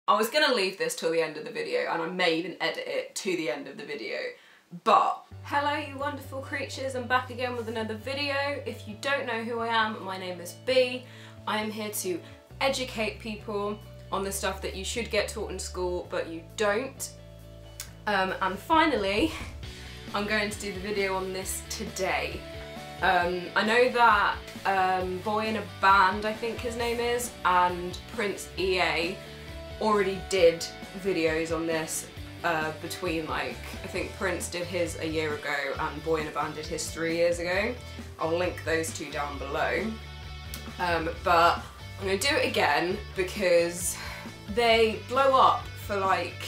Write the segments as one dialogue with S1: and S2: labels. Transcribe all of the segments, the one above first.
S1: I was gonna leave this till the end of the video, and I may even edit it to the end of the video, but hello you wonderful creatures, I'm back again with another video. If you don't know who I am, my name is B. I am here to educate people on the stuff that you should get taught in school but you don't. And finally, I'm going to do the video on this today. I know that Boy in a Band, I think his name is, and Prince EA already did videos on this between, like, I think Prince did his a year ago and Boy in a Band did his 3 years ago. I'll link those two down below. But I'm going to do it again because they blow up for like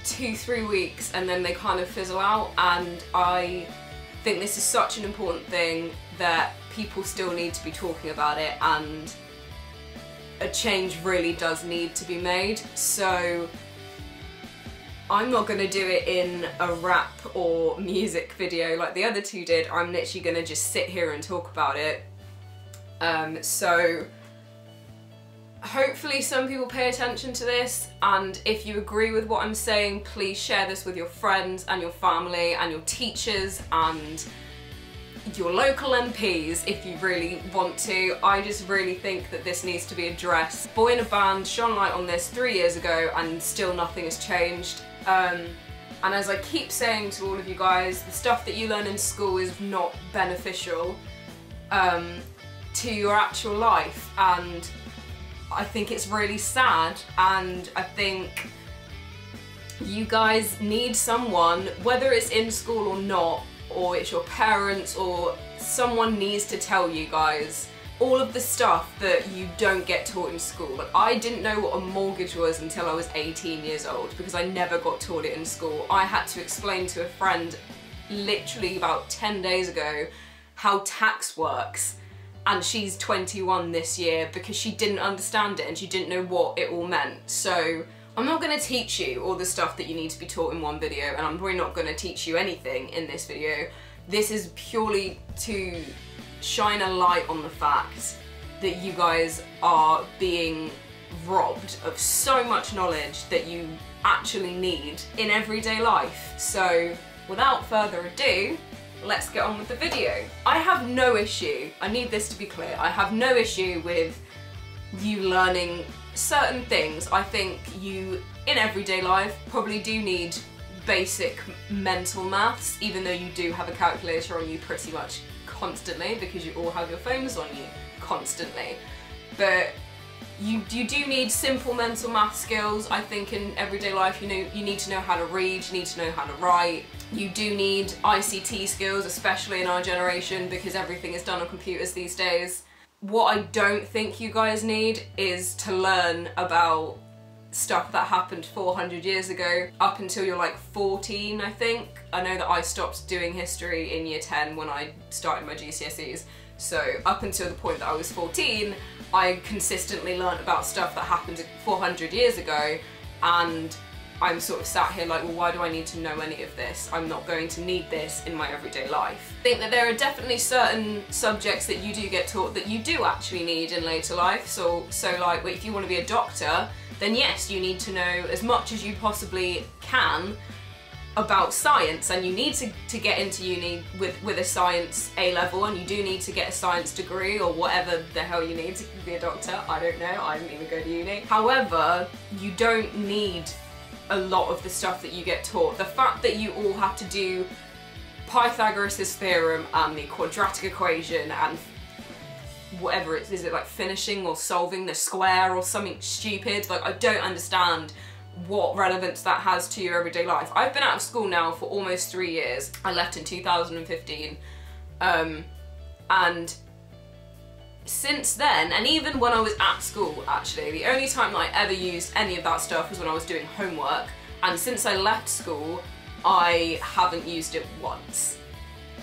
S1: 2-3 weeks and then they kind of fizzle out, and I think this is such an important thing that people still need to be talking about it, and a change really does need to be made. So I'm not going to do it in a rap or music video like the other two did. I'm literally going to just sit here and talk about it. So hopefully some people pay attention to this, and if you agree with what I'm saying, please share this with your friends and your family and your teachers and your local MPs if you really want to. I just really think that this needs to be addressed. Boy in a Band shone light on this 3 years ago and still nothing has changed. And as I keep saying to all of you guys, the stuff that you learn in school is not beneficial to your actual life, and I think it's really sad, and I think you guys need someone, whether it's in school or not, or it's your parents, or someone needs to tell you guys all of the stuff that you don't get taught in school. Like, I didn't know what a mortgage was until I was 18 years old because I never got taught it in school. I had to explain to a friend literally about 10 days ago how tax works, and she's 21 this year because she didn't understand it and she didn't know what it all meant. So I'm not going to teach you all the stuff that you need to be taught in one video, and I'm probably not going to teach you anything in this video. This is purely to shine a light on the fact that you guys are being robbed of so much knowledge that you actually need in everyday life. So without further ado, let's get on with the video. I have no issue, I need this to be clear, I have no issue with you learning certain things. I think you, in everyday life, probably do need basic mental maths, even though you do have a calculator on you pretty much constantly because you all have your phones on you constantly. But you do need simple mental math skills. I think in everyday life, you need to know how to read, you need to know how to write. You do need ICT skills, especially in our generation, because everything is done on computers these days. What I don't think you guys need is to learn about stuff that happened 400 years ago up until you're like 14, I think. I know that I stopped doing history in year 10 when I started my GCSEs. So up until the point that I was 14, I consistently learnt about stuff that happened 400 years ago, and I'm sort of sat here like, well, why do I need to know any of this? I'm not going to need this in my everyday life. I think that there are definitely certain subjects that you do get taught that you do actually need in later life. So like, if you want to be a doctor, then yes, you need to know as much as you possibly can about science, and you need to get into uni with a science A-level, and you do need to get a science degree or whatever the hell you need to be a doctor. I don't know, I didn't even go to uni. However, you don't need a lot of the stuff that you get taught. The fact that you all have to do Pythagoras' theorem and the quadratic equation and whatever it is, it like finishing or solving the square or something stupid, like I don't understand what relevance that has to your everyday life. I've been out of school now for almost 3 years. I left in 2015, and since then, and even when I was at school actually, the only time that I ever used any of that stuff was when I was doing homework, and since I left school I haven't used it once.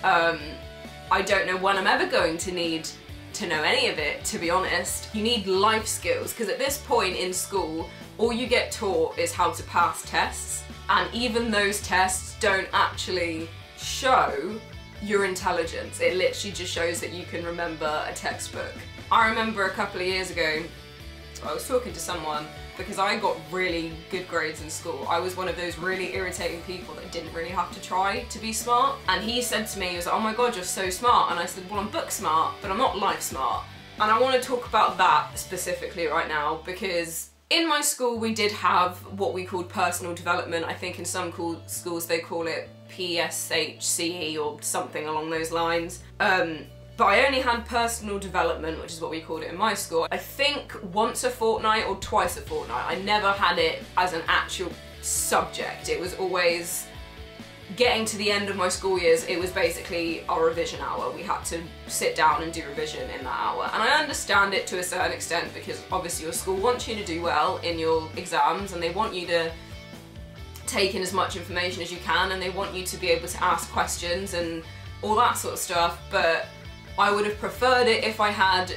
S1: I don't know when I'm ever going to need to know any of it, to be honest. You need life skills, because at this point in school all you get taught is how to pass tests, and even those tests don't actually show your intelligence. It literally just shows that you can remember a textbook. I remember a couple of years ago, I was talking to someone because I got really good grades in school. I was one of those really irritating people that didn't really have to try to be smart. And he said to me, he was like, oh my god, you're so smart. And I said, well, I'm book smart, but I'm not life smart. And I want to talk about that specifically right now, because in my school we did have what we called personal development. I think in some schools they call it PSHCE or something along those lines. But I only had personal development, which is what we called it in my school, I think once a fortnight or twice a fortnight. I never had it as an actual subject. It was always getting to the end of my school years, it was basically our revision hour. We had to sit down and do revision in that hour. And I understand it to a certain extent, because obviously your school wants you to do well in your exams and they want you to take in as much information as you can and they want you to be able to ask questions and all that sort of stuff. But I would have preferred it if I had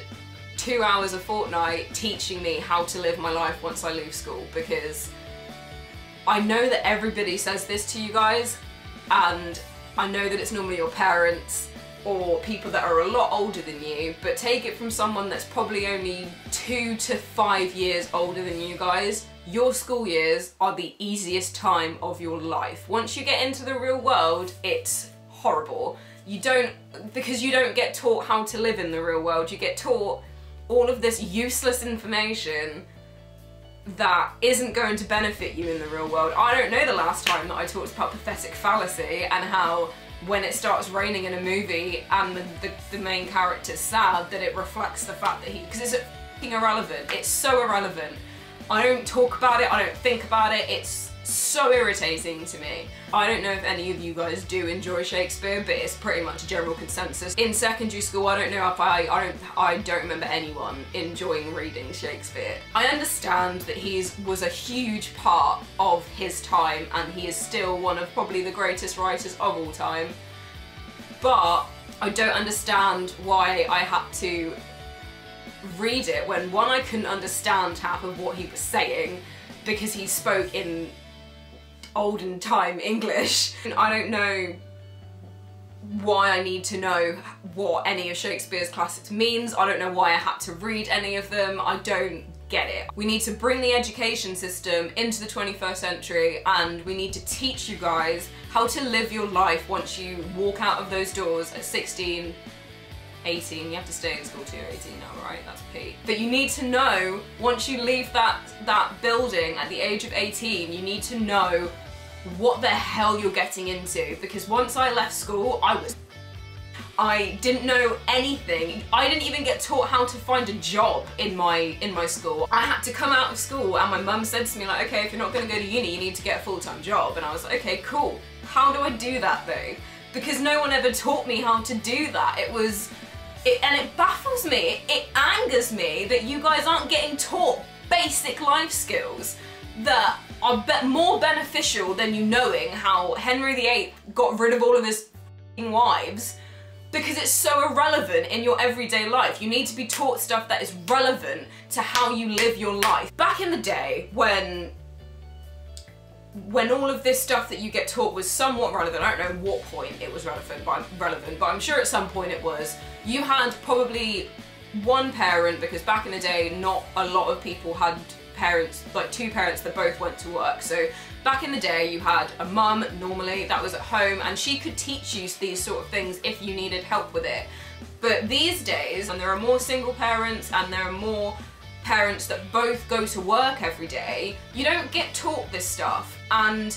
S1: 2 hours a fortnight teaching me how to live my life once I leave school, because I know that everybody says this to you guys, and I know that it's normally your parents or people that are a lot older than you, but take it from someone that's probably only 2 to 5 years older than you guys. Your school years are the easiest time of your life. Once you get into the real world, it's horrible. Because you don't get taught how to live in the real world, you get taught all of this useless information that isn't going to benefit you in the real world. I don't know the last time that I talked about pathetic fallacy and how when it starts raining in a movie and the main character's sad, that it reflects the fact that because it's f***ing irrelevant. It's so irrelevant. I don't talk about it, I don't think about it, it's so irritating to me. I don't know if any of you guys do enjoy Shakespeare, but it's pretty much a general consensus. In secondary school, I don't know if I don't remember anyone enjoying reading Shakespeare. I understand that he was a huge part of his time and he is still one of probably the greatest writers of all time, but I don't understand why I had to read it when, one, I couldn't understand half of what he was saying because he spoke in olden time English. I don't know why I need to know what any of Shakespeare's classics means. I don't know why I had to read any of them. I don't get it. We need to bring the education system into the 21st century and we need to teach you guys how to live your life once you walk out of those doors at 16, 18, you have to stay in school till you're 18 now, right? That's peak. But you need to know, once you leave that building at the age of 18, you need to know what the hell you're getting into. Because once I left school, I didn't know anything. I didn't even get taught how to find a job in my school. I had to come out of school and my mum said to me, like, okay, if you're not gonna go to uni, you need to get a full-time job. And I was like, okay, cool. How do I do that though? Because no one ever taught me how to do that. And it baffles me, it angers me that you guys aren't getting taught basic life skills that are more beneficial than you knowing how Henry VIII got rid of all of his wives, because it's so irrelevant in your everyday life. You need to be taught stuff that is relevant to how you live your life. Back in the day, when all of this stuff that you get taught was somewhat relevant, I don't know what point it was relevant, but I'm sure at some point it was, you had probably one parent, because back in the day not a lot of people had parents, like two parents that both went to work. So back in the day you had a mum normally that was at home and she could teach you these sort of things if you needed help with it. But these days, and there are more single parents and there are more parents that both go to work every day, you don't get taught this stuff, and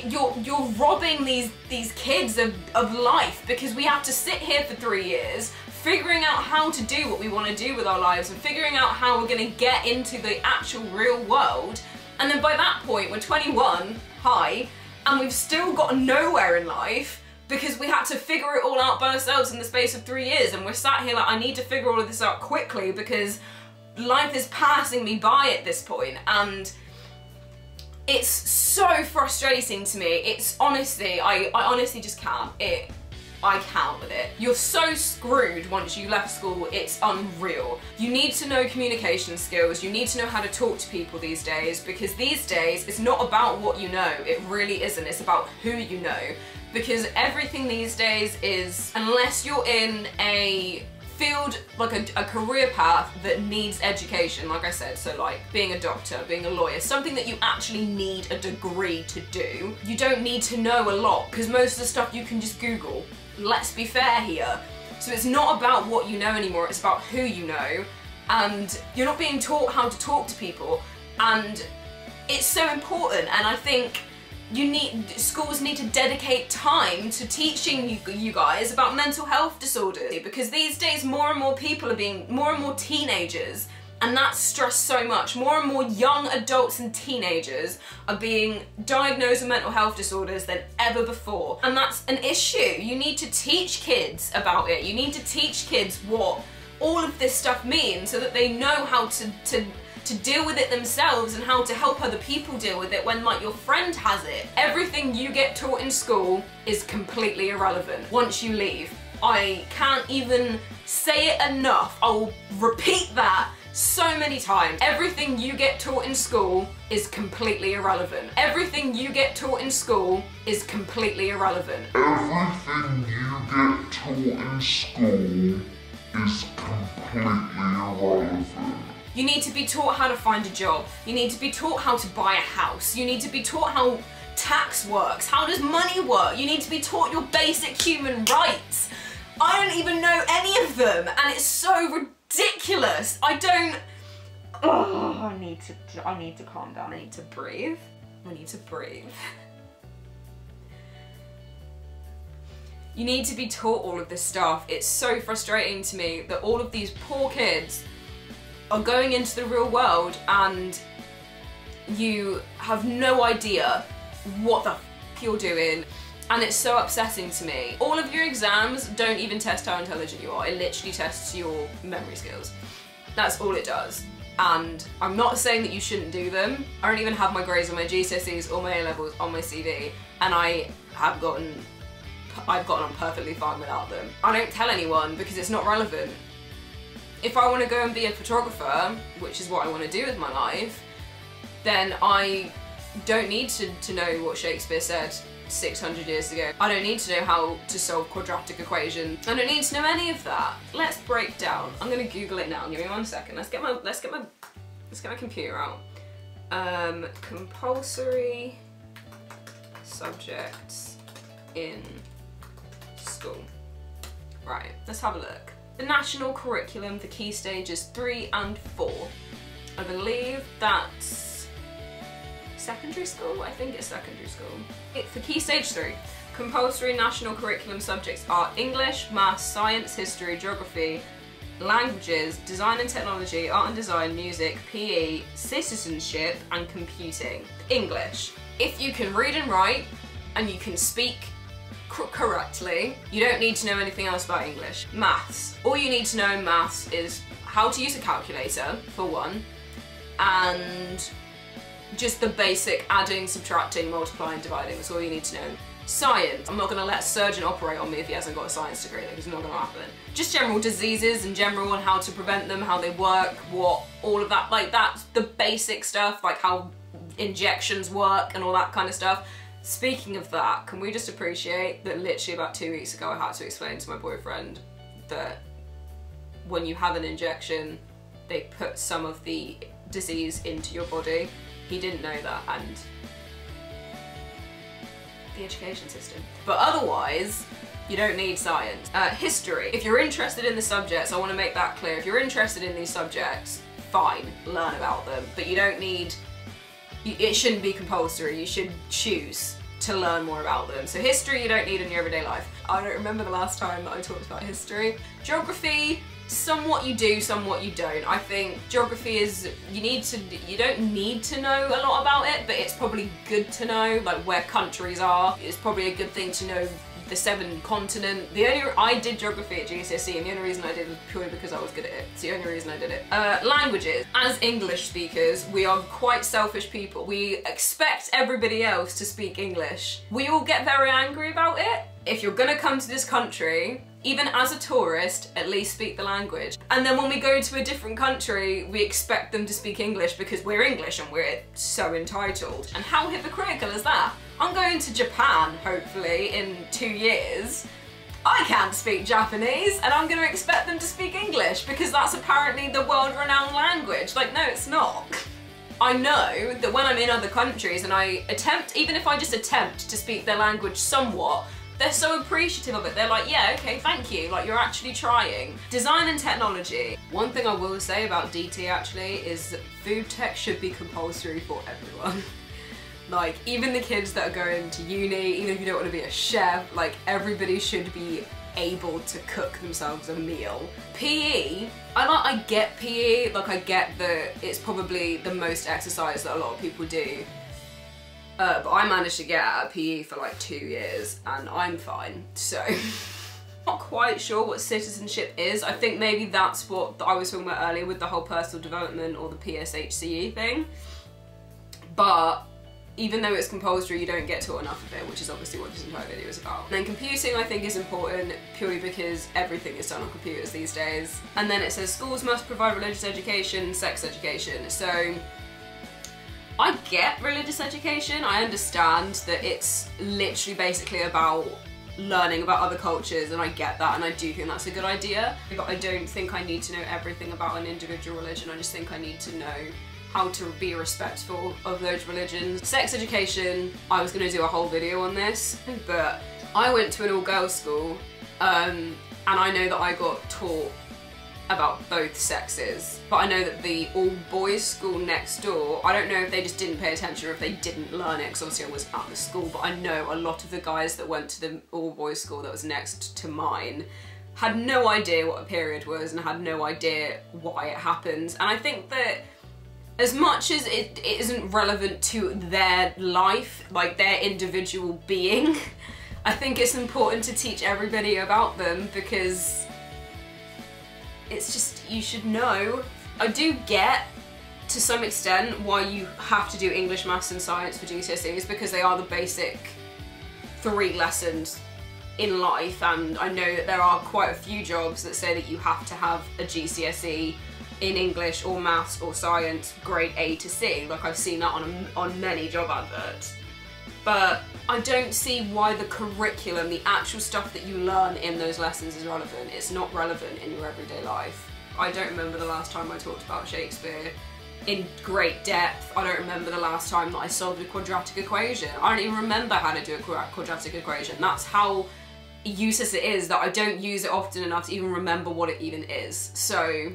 S1: you're robbing these kids of life, because we have to sit here for 3 years figuring out how to do what we want to do with our lives and figuring out how we're going to get into the actual real world, and then by that point we're 21, and we've still got nowhere in life because we had to figure it all out by ourselves in the space of 3 years, and we're sat here like, I need to figure all of this out quickly because life is passing me by at this point. And it's so frustrating to me. It's honestly, I honestly just can't. I can't with it. You're so screwed once you left school, it's unreal. You need to know communication skills, you need to know how to talk to people these days, because these days it's not about what you know, it really isn't, it's about who you know. Because everything these days is, unless you're in a field, like a career path that needs education, like I said, so like being a doctor, being a lawyer, something that you actually need a degree to do, you don't need to know a lot, because most of the stuff you can just Google. Let's be fair here. So it's not about what you know anymore, it's about who you know, and you're not being taught how to talk to people, and it's so important. And I think schools need to dedicate time to teaching you guys about mental health disorders, because these days more and more people are being, more and more teenagers, and that's stressed so much. More and more young adults and teenagers are being diagnosed with mental health disorders than ever before. And that's an issue. You need to teach kids about it. You need to teach kids what all of this stuff means so that they know how to deal with it themselves and how to help other people deal with it when like your friend has it. Everything you get taught in school is completely irrelevant once you leave. I can't even say it enough. I will repeat that so many times. Everything you get taught in school is completely irrelevant. Everything you get taught in school is completely irrelevant.
S2: Everything you get taught in school is completely irrelevant.
S1: You need to be taught how to find a job. You need to be taught how to buy a house. You need to be taught how tax works. How does money work? You need to be taught your basic human rights. I don't even know any of them, and it's so ridiculous. I need to calm down. I need to breathe. I need to breathe. You need to be taught all of this stuff. It's so frustrating to me that all of these poor kids are going into the real world and you have no idea what the f you're doing. And it's so upsetting to me. All of your exams don't even test how intelligent you are. It literally tests your memory skills. That's all it does. And I'm not saying that you shouldn't do them. I don't even have my grades on my GCSEs or my A-levels on my CV, and I've gotten on perfectly fine without them. I don't tell anyone because it's not relevant. If I want to go and be a photographer, which is what I want to do with my life, then I don't need to know what Shakespeare said 600 years ago. I don't need to know how to solve quadratic equations. I don't need to know any of that. Let's break down. I'm gonna Google it now. Give me 1 second. Let's get my computer out. Compulsory subjects in school. Right, let's have a look. The national curriculum for key stages 3 and 4. I believe that's secondary school? I think it's secondary school. For key stage 3, compulsory national curriculum subjects are English, maths, science, history, geography, languages, design and technology, art and design, music, PE, citizenship, and computing. English. If you can read and write, and you can speak correctly, you don't need to know anything else about English. Maths. All you need to know in maths is how to use a calculator, for one, and just the basic adding, subtracting, multiplying, dividing. That's all you need to know. Science. I'm not going to let a surgeon operate on me if he hasn't got a science degree, because it's not going to happen. Just general diseases in general and how to prevent them, how they work, what, all of that. Like, that's the basic stuff, like how injections work and all that kind of stuff. Speaking of that, can we just appreciate that literally about 2 weeks ago I had to explain to my boyfriend that when you have an injection, they put some of the disease into your body. He didn't know that, and the education system. But otherwise, you don't need science. History. If you're interested in the subjects, I want to make that clear. If you're interested in these subjects, fine, learn about them. But you don't need, it shouldn't be compulsory. You should choose to learn more about them. So history you don't need in your everyday life. I don't remember the last time that I talked about history. Geography, somewhat you do, somewhat you don't. I think geography is, you don't need to know a lot about it, but it's probably good to know, like where countries are. It's probably a good thing to know the 7 continents. I did geography at GCSE, and the only reason I did was purely because I was good at it. It's the only reason I did it. Languages. As English speakers, we are quite selfish people. We expect everybody else to speak English. We all get very angry about it. If you're gonna come to this country, even as a tourist, at least speak the language. And then when we go to a different country, we expect them to speak English because we're English and we're so entitled. And how hypocritical is that? I'm going to Japan, hopefully, in 2 years, I can't speak Japanese and I'm going to expect them to speak English because that's apparently the world-renowned language. Like, no, it's not. I know that when I'm in other countries and I attempt, even if I just attempt to speak their language somewhat, they're so appreciative of it. They're like, yeah, okay, thank you. Like, you're actually trying. Design and technology. One thing I will say about DT actually is that food tech should be compulsory for everyone. Like, even the kids that are going to uni, even if you don't want to be a chef, like, everybody should be able to cook themselves a meal. PE, I get PE, like, I get that it's probably the most exercise that a lot of people do. But I managed to get out of PE for like 2 years and I'm fine, so. Not quite sure what citizenship is. I think maybe that's what I was talking about earlier with the whole personal development or the PSHCE thing. But even though it's compulsory, you don't get taught enough of it, which is obviously what this entire video is about. And then computing I think is important purely because everything is done on computers these days. And then it says schools must provide religious education, sex education. So I get religious education. I understand that it's literally basically about learning about other cultures, and I get that, and I do think that's a good idea. But I don't think I need to know everything about an individual religion. I just think I need to know how to be respectful of those religions. Sex education, I was going to do a whole video on this, but I went to an all-girls school, and I know that I got taught about both sexes, but I know that the all-boys school next door, I don't know if they just didn't pay attention or if they didn't learn it, because obviously I was at the school, but I know a lot of the guys that went to the all-boys school that was next to mine had no idea what a period was and had no idea why it happens. And I think that as much as it isn't relevant to their life, like their individual being, I think it's important to teach everybody about them because it's just, you should know. I do get, to some extent, why you have to do English, Maths and Science for GCSEs, because they are the basic 3 lessons in life, and I know that there are quite a few jobs that say that you have to have a GCSE in English or Maths or Science, grade A to C. Like, I've seen that on many job adverts. But I don't see why the curriculum, the actual stuff that you learn in those lessons is relevant. It's not relevant in your everyday life. I don't remember the last time I talked about Shakespeare in great depth. I don't remember the last time that I solved a quadratic equation. I don't even remember how to do a quadratic equation. That's how useless it is that I don't use it often enough to even remember what it even is. So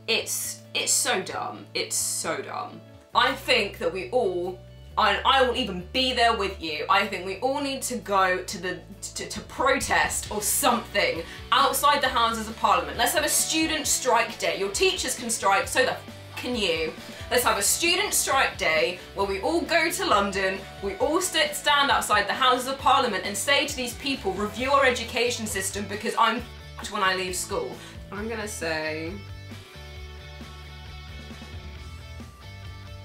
S1: it's so dumb. It's so dumb. I think that we all, I will even be there with you, I think we all need to go to protest or something outside the Houses of Parliament. Let's have a student strike day. Your teachers can strike, so can you. Let's have a student strike day where we all go to London, we all stand outside the Houses of Parliament and say to these people, review our education system because I'm f***ed when I leave school. I'm gonna say,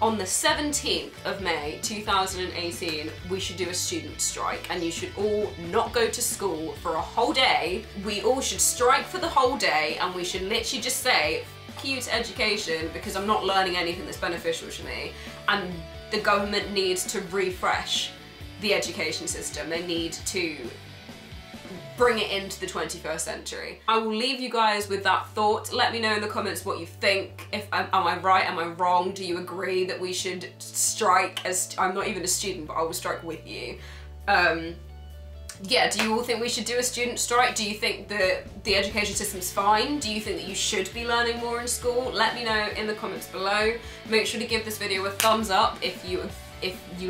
S1: on the 17th of May 2018, we should do a student strike and you should all not go to school for a whole day. We all should strike for the whole day and we should literally just say, f*** you to education because I'm not learning anything that's beneficial to me. And the government needs to refresh the education system. They need to bring it into the 21st century. I will leave you guys with that thought. Let me know in the comments what you think. If am I right? Am I wrong? Do you agree that we should strike? As I'm not even a student, but I will strike with you. Yeah, do you all think we should do a student strike? Do you think that the education system's fine? Do you think that you should be learning more in school? Let me know in the comments below. Make sure to give this video a thumbs up if you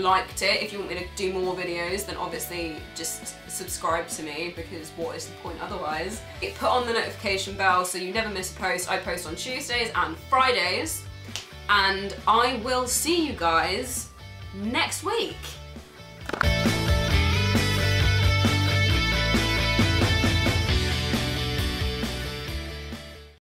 S1: liked it. If you want me to do more videos, then obviously just subscribe to me because what is the point otherwise? Put on the notification bell so you never miss a post. I post on Tuesdays and Fridays, and I will see you guys next week.